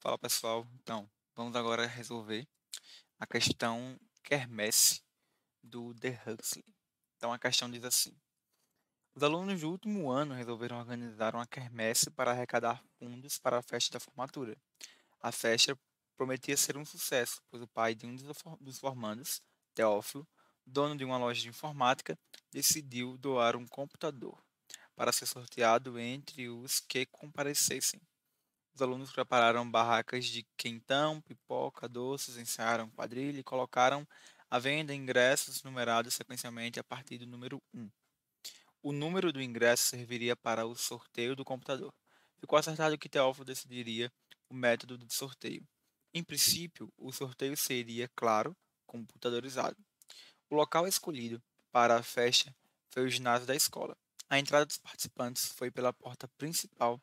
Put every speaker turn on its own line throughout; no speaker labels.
Fala pessoal, então vamos agora resolver a questão quermesse do The Huxley. Então a questão diz assim: os alunos do último ano resolveram organizar uma quermesse para arrecadar fundos para a festa da formatura. A festa prometia ser um sucesso, pois o pai de um dos formandos, Teófilo, dono de uma loja de informática, decidiu doar um computador para ser sorteado entre os que comparecessem. Os alunos prepararam barracas de quentão, pipoca, doces, ensaiaram quadrilha e colocaram à venda ingressos numerados sequencialmente a partir do número 1. O número do ingresso serviria para o sorteio do computador. Ficou acertado que Teófilo decidiria o método de sorteio. Em princípio, o sorteio seria, claro, computadorizado. O local escolhido para a festa foi o ginásio da escola. A entrada dos participantes foi pela porta principal,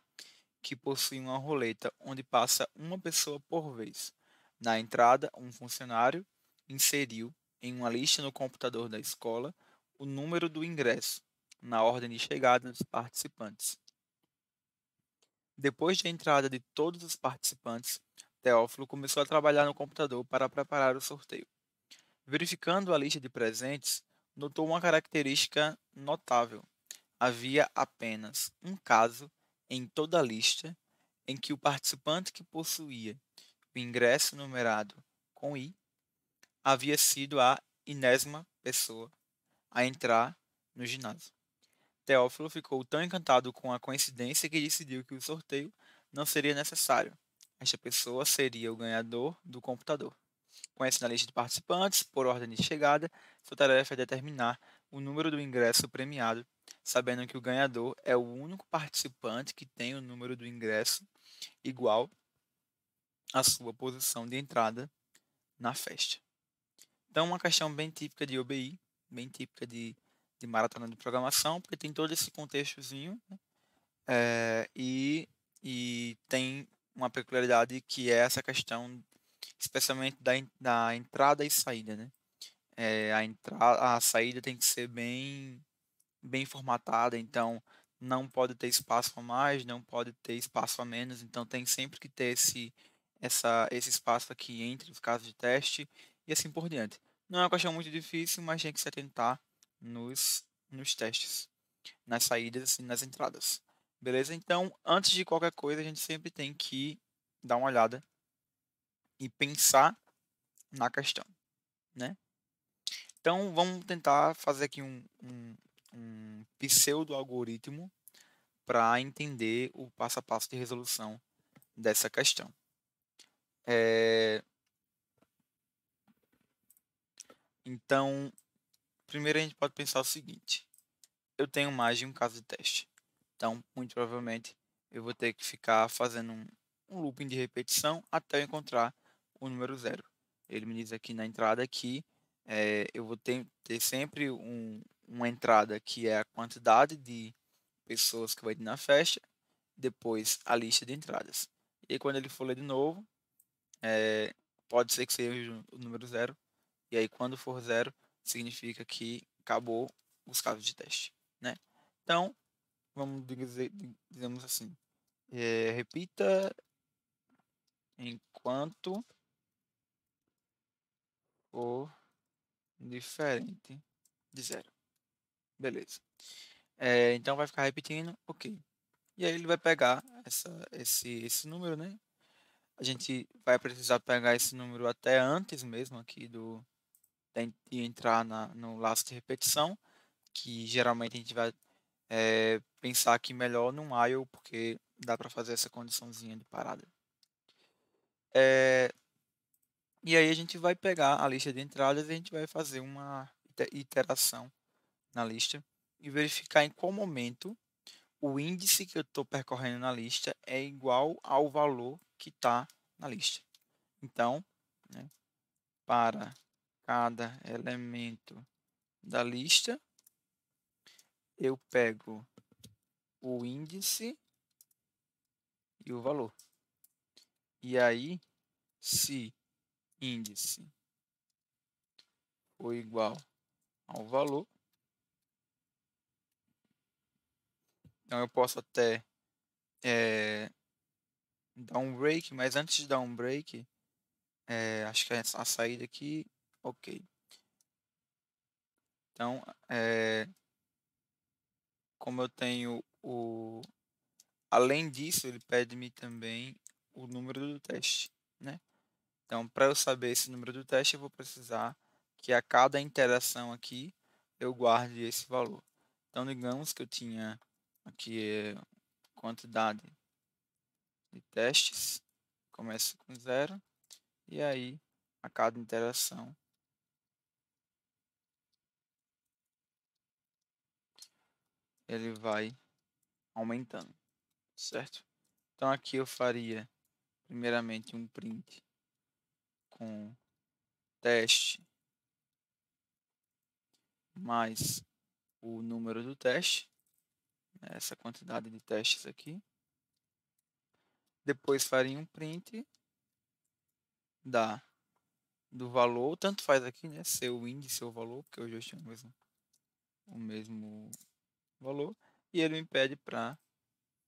que possui uma roleta onde passa uma pessoa por vez. Na entrada, um funcionário inseriu em uma lista no computador da escola o número do ingresso, na ordem de chegada dos participantes. Depois da entrada de todos os participantes, Teófilo começou a trabalhar no computador para preparar o sorteio. Verificando a lista de presentes, notou uma característica notável. Havia apenas um caso em toda a lista em que o participante que possuía o ingresso numerado com I havia sido a enésima pessoa a entrar no ginásio. Teófilo ficou tão encantado com a coincidência que decidiu que o sorteio não seria necessário. Esta pessoa seria o ganhador do computador. Conhecendo a lista de participantes, por ordem de chegada, sua tarefa é determinar o número do ingresso premiado, sabendo que o ganhador é o único participante que tem o número do ingresso igual à sua posição de entrada na festa. Então, uma questão bem típica de OBI, bem típica de maratona de programação, porque tem todo esse contextozinho, né? E tem uma peculiaridade que é essa questão, especialmente da entrada e saída, né? A saída tem que ser bem formatada, então não pode ter espaço a mais, não pode ter espaço a menos, então tem sempre que ter esse espaço aqui entre os casos de teste e assim por diante. Não é uma questão muito difícil, mas tem que se atentar nos testes, nas saídas e nas entradas. Beleza? Então, antes de qualquer coisa, a gente sempre tem que dar uma olhada e pensar na questão, né? Então, vamos tentar fazer aqui um pseudo-algoritmo para entender o passo a passo de resolução dessa questão. É, Então, primeiro a gente pode pensar o seguinte: eu tenho mais de um caso de teste. Então, muito provavelmente, eu vou ter que ficar fazendo um looping de repetição até eu encontrar o número zero. Ele me diz aqui na entrada que eu vou ter sempre uma entrada que é a quantidade de pessoas que vai ter na festa, depois a lista de entradas. E aí, quando ele for ler de novo, eh, pode ser que seja o número zero. E aí, quando for zero, significa que acabou os casos de teste, né? Então, vamos dizemos assim, repita enquanto for diferente de zero. Beleza. Então, vai ficar repetindo, ok. E aí ele vai pegar esse número, né? A gente vai precisar pegar esse número até antes mesmo aqui de entrar no laço de repetição, que geralmente a gente vai pensar aqui melhor num while, porque dá para fazer essa condiçãozinha de parada. E aí a gente vai pegar a lista de entradas e a gente vai fazer uma iteração na lista e verificar em qual momento o índice que eu estou percorrendo na lista é igual ao valor que está na lista. Então, né, para cada elemento da lista, eu pego o índice e o valor. E aí, se índice for igual ao valor, então eu posso até dar um break, mas antes de dar um break, acho que a saída aqui, ok. Então, como eu tenho além disso, ele pede-me também o número do teste, né? Então, para eu saber esse número do teste, eu vou precisar que a cada interação aqui eu guarde esse valor. Então, digamos que eu tinha aqui quantidade de testes, começa com zero, e aí a cada interação ele vai aumentando, certo? Então, aqui eu faria primeiramente um print com teste mais o número do teste, né, essa quantidade de testes aqui. Depois faria um print da, do valor, tanto faz aqui, né, ser o índice ou o valor, porque hoje eu tenho o mesmo valor, e ele me pede para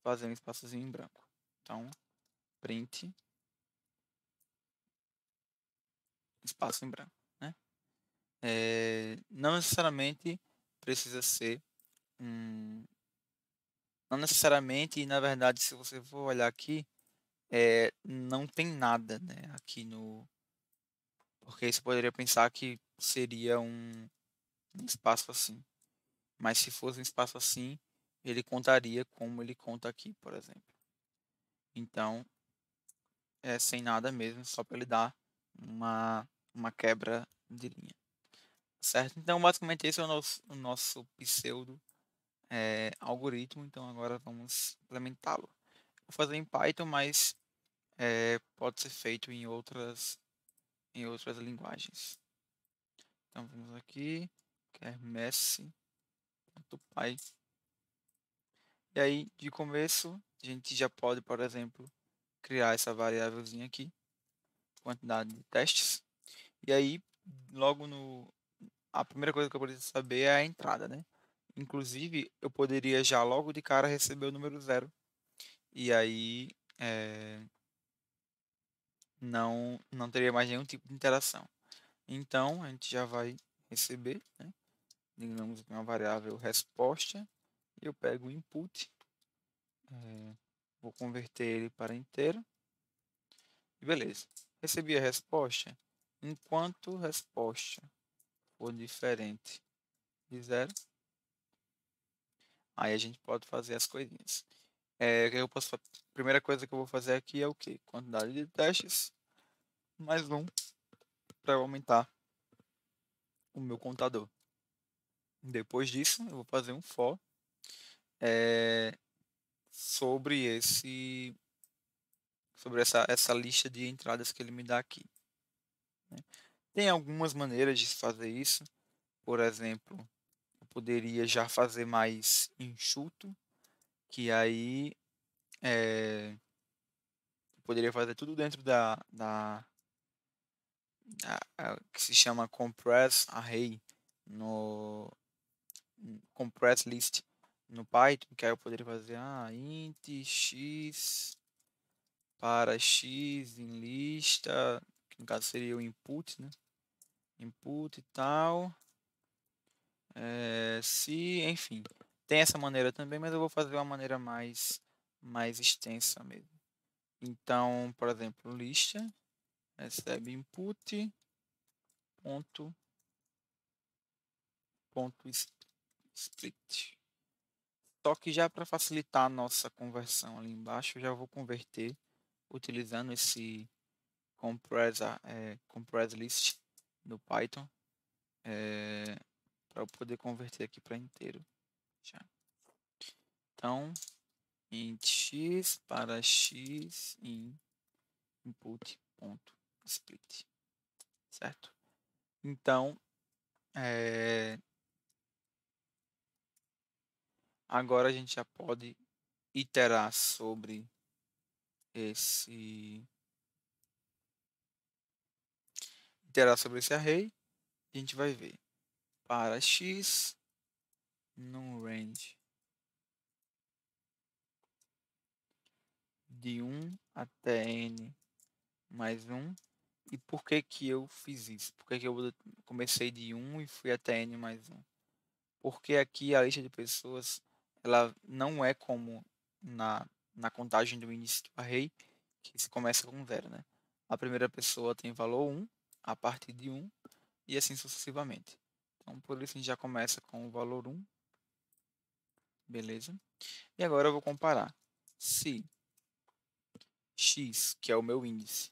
fazer um espaçozinho em branco. Então, print espaço em branco, né? Não necessariamente precisa ser um, não necessariamente, e na verdade, se você for olhar aqui, não tem nada, né, aqui no, porque você poderia pensar que seria um espaço assim, mas se fosse um espaço assim, ele contaria como ele conta aqui, por exemplo. Então, é sem nada mesmo, só para ele dar uma quebra de linha, certo? Então, basicamente, esse é o nosso pseudo algoritmo. Então, agora vamos implementá-lo. Vou fazer em Python, mas pode ser feito em outras linguagens. Então, vamos aqui, quermesse.py. E aí, de começo, a gente já pode, por exemplo, criar essa variávelzinha aqui, quantidade de testes. E aí, logo a primeira coisa que eu preciso saber é a entrada, né? Inclusive, eu poderia já logo de cara receber o número zero. E aí, não teria mais nenhum tipo de interação. Então, a gente já vai receber, né? Digamos que uma variável resposta. E eu pego o input, vou converter ele para inteiro. E beleza. Recebi a resposta. Enquanto resposta for diferente de zero, aí a gente pode fazer as coisinhas. O que eu posso Primeira coisa que eu vou fazer aqui é o quê? Quantidade de testes mais um para aumentar o meu contador. Depois disso, eu vou fazer um for eh, sobre essa lista de entradas que ele me dá aqui, né? Tem algumas maneiras de se fazer isso. Por exemplo, eu poderia já fazer mais enxuto, que aí eu poderia fazer tudo dentro que se chama compress array no compress list no Python, que aí eu poderia fazer int x para x em lista, que no caso seria o input, né? Input e tal. Se, enfim, tem essa maneira também, mas eu vou fazer uma maneira mais extensa mesmo. Então, por exemplo, lista recebe input ponto split. Só que já para facilitar a nossa conversão ali embaixo, eu já vou converter utilizando esse compress list do Python, para eu poder converter aqui para inteiro. Já. Então, int x para x em input.split, certo? Então, agora a gente já pode iterar sobre esse esse array. A gente vai ver para x no range de 1 até n mais 1. E por que que eu fiz isso? Por que que eu comecei de 1 e fui até n mais 1? Porque aqui a lista de pessoas, ela não é como na contagem do início do array, que se começa com 0, né? A primeira pessoa tem valor 1, a partir de 1, e assim sucessivamente. Então, por isso a gente já começa com o valor 1, beleza? E agora eu vou comparar. Se x, que é o meu índice,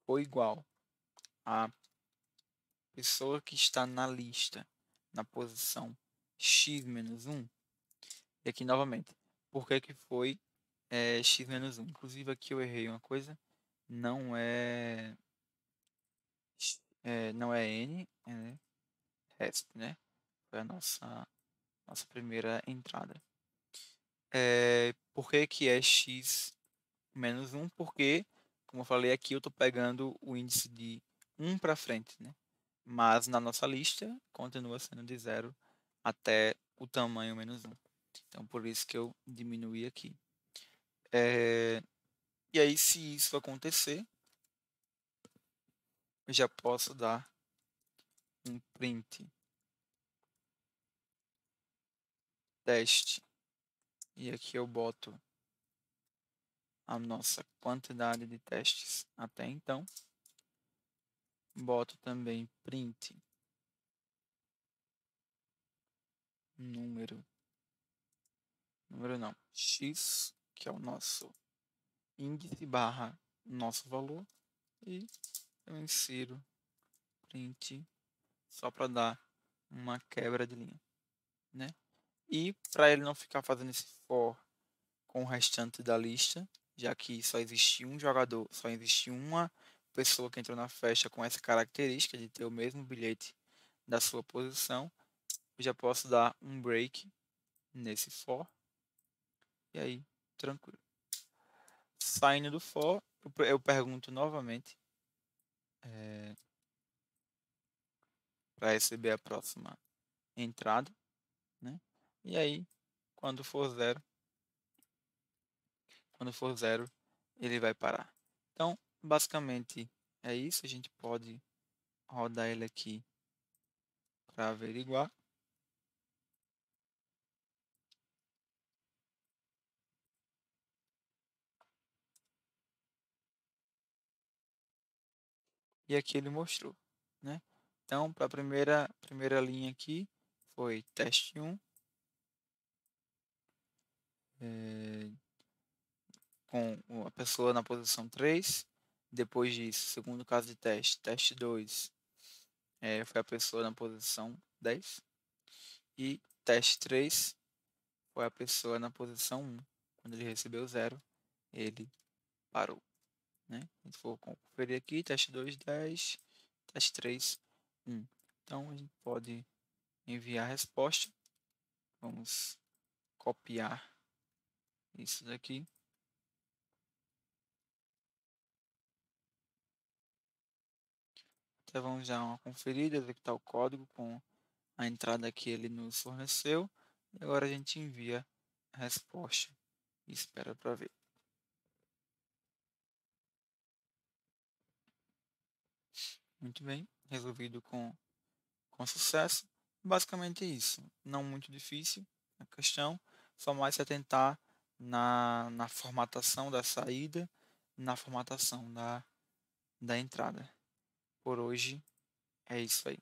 for igual a pessoa que está na lista, na posição x menos 1, e aqui novamente, por que que foi x menos 1? Inclusive aqui eu errei uma coisa, não é, não é n, é resp, né? Foi a nossa primeira entrada. Por que que é x menos 1? Porque, como eu falei aqui, eu estou pegando o índice de 1 para frente, né? Mas na nossa lista continua sendo de 0 até o tamanho menos 1. Então, por isso que eu diminuí aqui. E aí, se isso acontecer, eu já posso dar um print teste. E aqui eu boto a nossa quantidade de testes até então. Boto também print número não, x, que é o nosso índice barra nosso valor, e eu insiro print só para dar uma quebra de linha, né? E para ele não ficar fazendo esse for com o restante da lista, já que só existe um jogador, só existe uma pessoa que entrou na festa com essa característica de ter o mesmo bilhete da sua posição, eu já posso dar um break nesse for, e aí, tranquilo. Saindo do for, eu pergunto novamente para receber a próxima entrada, né? E aí, quando for zero, ele vai parar. Então, basicamente é isso. A gente pode rodar ele aqui para averiguar. E aqui ele mostrou, né? Então, para a primeira linha aqui, foi teste 1, com a pessoa na posição 3. Depois disso, segundo caso de teste 2, foi a pessoa na posição 10. E teste 3 foi a pessoa na posição 1. Quando ele recebeu 0, ele parou, né? A gente for conferir aqui, teste 2, 10, teste 3, 1. Então, a gente pode enviar a resposta. Vamos copiar isso daqui. Então, vamos dar uma conferida, ver que está o código com a entrada que ele nos forneceu. E agora a gente envia a resposta e espera para ver. Muito bem, resolvido com sucesso. Basicamente é isso. Não muito difícil a questão, só mais se atentar na formatação da saída, na formatação da entrada. Por hoje é isso aí.